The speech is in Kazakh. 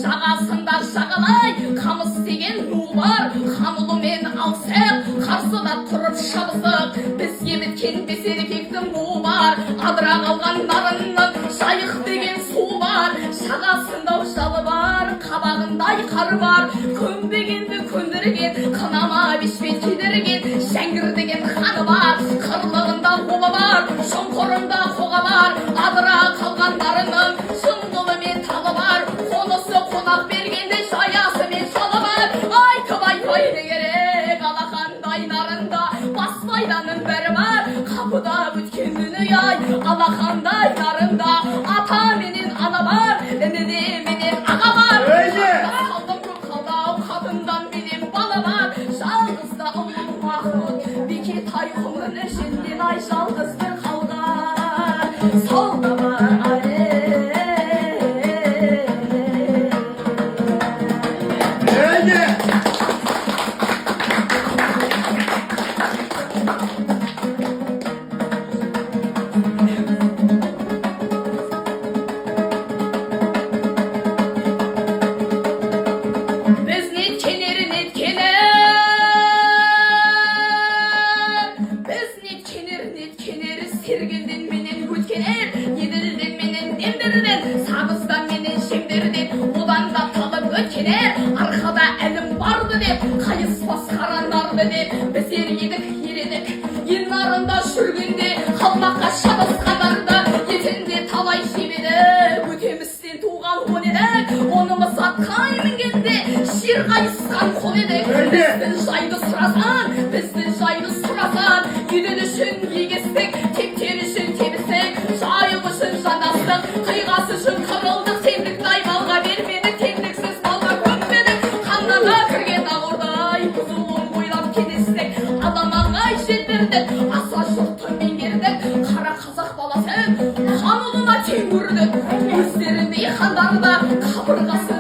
жағасында жағалай қамыс деген ру бар. Хан ұлымен алсақ қарсыда тұрып шабысық. Бізге біткен бес еркектің буы бар. Адыра қалған нарынның жайық деген су бар. Жағасында жалы бар, қабағындай қары бар. Көнбегенді көндірген, қынама бешпен кедерген Жәңгір деген ханы бар. Қырлығында қолы бар, шұңқырында қоға бар. Адыра қалған нарының жыңғылы мен талы бар. Қонысы қонақ бергенде жаясы мен жалы бар. Айтып не керек алақандай нарында баспайданың бәрі бар. Қапыда өткен күні алақандай нарында ата менен ана бар, ініде менен аға бар. Қалдым көп қалдау қатындан менен бала бар. Жалғызда ұлым Махмұт Бекетай құмын ішінден ай жалғызды қалған. Сол да бар Сергелден менен өткенер, еділден менен демдерден, сағыздан менен шемдерден, одан да талып өткенер. Арқада әлім барды деп, қайыспас қарандарды деп, біздер едік, ередік. Ел нарында жүргенде, қалмаққа шабысқандарда, етінде талай жебеді, өтемістен туған он едік. Онымыз атқай мінгенде, жер қайысқан қол едік. Біздің жайды сұрасан, біздің жайды сұрасан, үйдің үшін егестік, жайық үшін жанастық, қиғасы үшін қырылдық. Теңдік малға бермедік, теңдіксіз малға көмбедік. Қаннаға кірген ағырдай бұзылуын бойлап кедестік. Адамағай жел бердік, аса жұртты меңгердік. Қара қазақ баласы хан ұлына тең көрдік. Өздеріндей хандарды қабырғасы